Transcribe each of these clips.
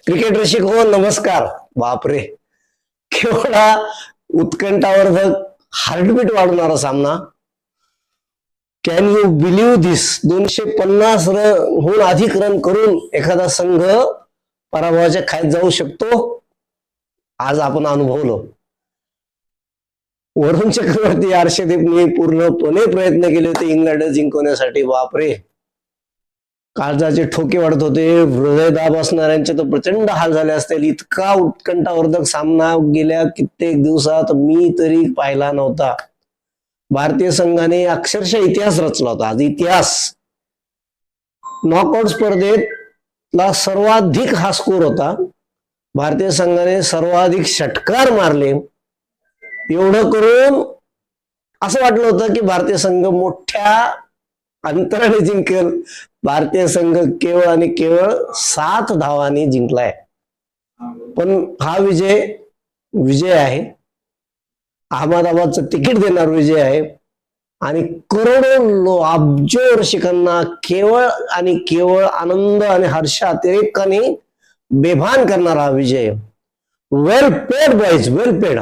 Cricket रसिक हो नमस्कार. बापरे, केवढा उत्कंठावर्धक हार्टबीट वाढवणारा सामना. कॅन यू बिलीव्ह दिस? 250 रनहून अधिक रन करून एखादा संघ पराभवाच्या खाईत जाऊ शकतो. आज आपण अनुभवलो. वरुण चक्रवर्ती, हर्षदीपने पूर्णपणे प्रयत्न केले होते इंग्लंड जिंकवण्यासाठी. बापरे, काळजाचे ठोके वाढत होते. हृदयदाब असणाऱ्यांचे तर प्रचंड हाल झाले असतील. इतका उत्कंठावर्धक सामना गेल्या कित्येक दिवसात मी तरी पाहिला नव्हता. भारतीय संघाने अक्षरशः इतिहास रचला होता. आज इतिहास. नॉकआउट स्पर्धेतला सर्वाधिक हा स्कोर होता. भारतीय संघाने सर्वाधिक षटकार मारले. एवढं करून असं वाटलं होतं की भारतीय संघ मोठ्या अंतराने जिंकेल. भारतीय संघ केवळ आणि केवळ 7 धावांनी जिंकलाय. पण हा विजय आहे. अहमदाबादचं तिकीट देणार विजय आहे. आणि करोडो अब्जो रसिकांना केवळ आणि केवळ आनंद आणि हर्षातिरेकाने बेभान करणारा हा विजय. Well paid boys, well paid.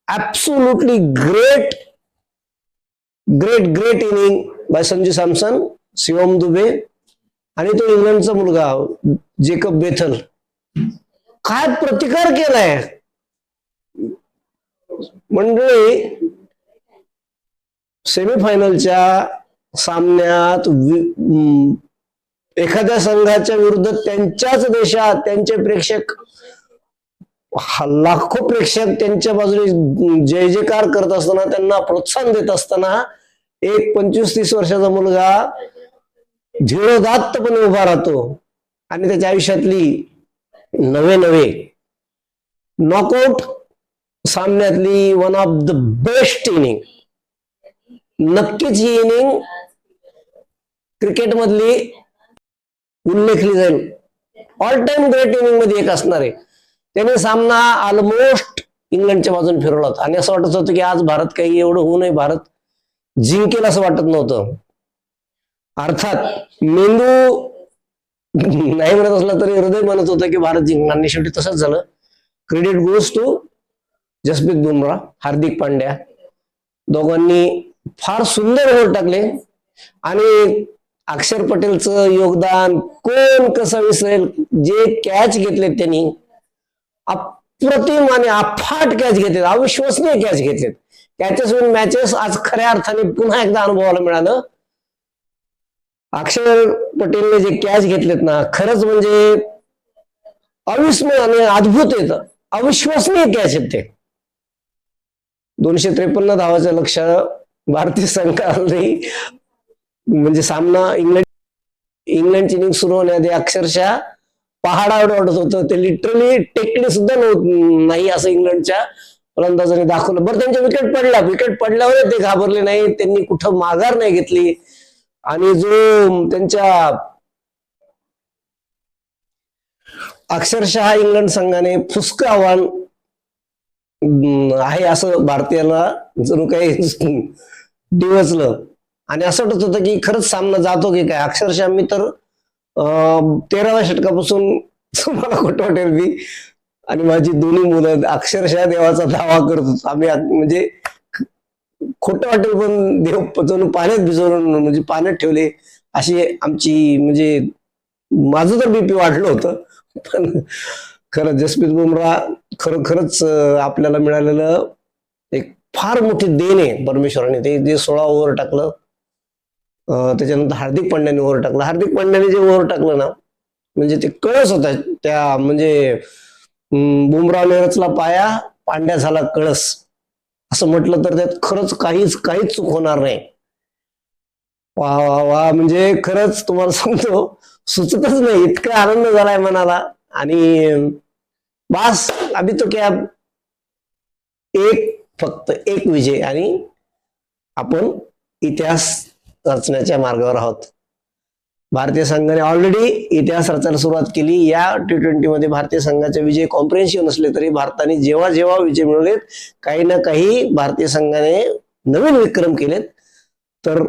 Absolutely great inning by Sanju Samson, Shivam Dube आणि तो इंग्लंडचा मुलगा जेकब बेथल. काय प्रतिकार केलाय मंडळी. सेमीफायनलच्या सामन्यात एखाद्या संघाच्या विरुद्ध त्यांच्याच देशात त्यांचे प्रेक्षक, लाखो प्रेक्षक त्यांच्या बाजूने जय जयकार करत असताना, त्यांना प्रोत्साहन देत असताना एक 25-30 वर्षाचा मुलगा धीरोदात्तपणे उभा राहतो आणि त्याच्या आयुष्यातली नवे नॉकआउट सामन्यातली one of the best inning. नक्कीच ही इनिंग क्रिकेटमधली उल्लेखली जाईल. ऑल टाइम ग्रेट इनिंग मध्ये एक असणार आहे. त्याने सामना ऑलमोस्ट इंग्लंडच्या बाजूने फिरवला होता आणि असं वाटत होतं की आज भारत काही एवढं होऊ नये, भारत जिंकेल असं वाटत नव्हतं. अर्थात मेंदू नाही म्हणत असला तरी हृदय म्हणत होतं की भारत जिंकणार नाही. शेवटी तसंच झालं. Credit goes to Jasprit Bumrah, Hardik Pandya. दोघांनी फार सुंदर ओव्हर टाकले आणि अक्षर पटेलचं योगदान कोण कसं विसरेल. जे कॅच घेतले त्यांनी अप्रतिम आणि अफाट कॅच घेतलेत, अविश्वसनीय कॅच घेतलेत. कॅचेस विन मॅचेस आज खऱ्या अर्थाने पुन्हा एकदा अनुभवायला मिळालं. अक्षर पटेलने जे कॅच घेतलेत ना, खरंच म्हणजे अविस्मरणीय आणि अद्भुत आहेत, अविश्वसनीय कॅच आहेत ते. 253 धावाचं लक्ष भारतीय संघाने, म्हणजे सामना इंग्लंडची इनिंग सुरू होण्याआधी अक्षरशः पहाडावर वाटत होतं. ते लिटरली टेकडी सुद्धा नाही असं इंग्लंडच्या फलंदाजांनी दाखवलं. बरं, त्यांच्या विकेट पडल्यावर ते घाबरले नाही. त्यांनी कुठं माघार नाही घेतली आणि जो त्यांच्या अक्षरशः इंग्लंड संघाने फुसकं आव्हान आहे असं भारतीयाला जणू काही डिवचलं आणि असं वाटत होतं की खरंच सामना जातो की काय. अक्षरशः मी तर 13व्या षटकापासून मला खोटं वाटेल मी आणि माझी दोन्ही मुलं अक्षरशः देवाचा दावा करत होतो आम्ही. म्हणजे खोटं वाटेल पण देव जणू पाण्यात भिजवून, म्हणजे पाण्यात ठेवले अशी आमची, म्हणजे माझं तर बीपी वाढलं होतं. पण खरं जसप्रीत बुमराह खरंच आपल्याला मिळालेलं एक फार मोठी देण आहे परमेश्वराने. ते जे 16 ओव्हर टाकलं, त्याच्यानंतर हार्दिक पांड्याने ओव्हर टाकलं. हार्दिक पांड्याने जे ओव्हर टाकलं ना, म्हणजे ते कळस होता त्या, म्हणजे बुमराहने रचला पाया, पांड्या झाला कळस असं म्हटलं तर त्यात खरंच काहीच चूक होणार नाही. वा वा वा, म्हणजे खरंच तुम्हाला सांगतो सुचतच नाही, इतका आनंद झालाय मनाला. आणि बास, अभि तो क्या, फक्त एक विजय आणि आपण इतिहास रचण्याच्या मार्गावर आहोत. भारतीय संघाने ऑलरेडी इतिहास रचायला सुरुवात केली. या T20 मध्ये भारतीय संघाचे विजय कॉम्प्रिहेन्सिव्ह नसले तरी भारताने जेव्हा विजय मिळवलेत, काही ना काही भारतीय संघाने नवीन विक्रम केलेत. तर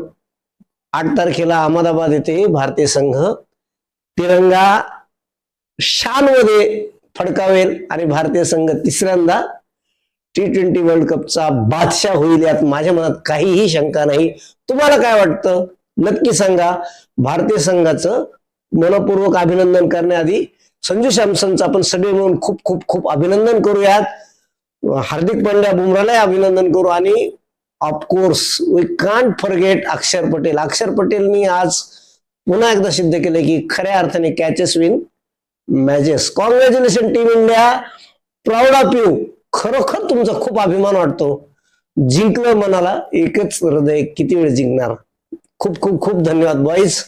8 तारखेला अहमदाबाद येथे भारतीय संघ तिरंगा शानमध्ये फडकावेल आणि भारतीय संघ तिसऱ्यांदा T20 वर्ल्ड कपचा बादशाह होईल यात माझ्या मनात काहीही शंका नाही. तुम्हाला काय वाटतं नक्की सांगा. भारतीय संघाचं मनपूर्वक अभिनंदन करण्याआधी संजू सॅमसनचं आपण सगळे मिळून खूप खूप खूप अभिनंदन करूयात. हार्दिक पांड्या बुमराला अभिनंदन करू आणि ऑफकोर्स वी कांट फॉरगेट अक्षर पटेल. अक्षर पटेलनी आज पुन्हा एकदा सिद्ध केलं की खऱ्या अर्थाने catches win matches. Congratulation team India, proud of you. खरोखर तुमचा खूप अभिमान वाटतो. जिंकलं मनाला एकच हृदय, किती वेळ जिंकणार. खूप खूप खूप धन्यवाद बॉईज.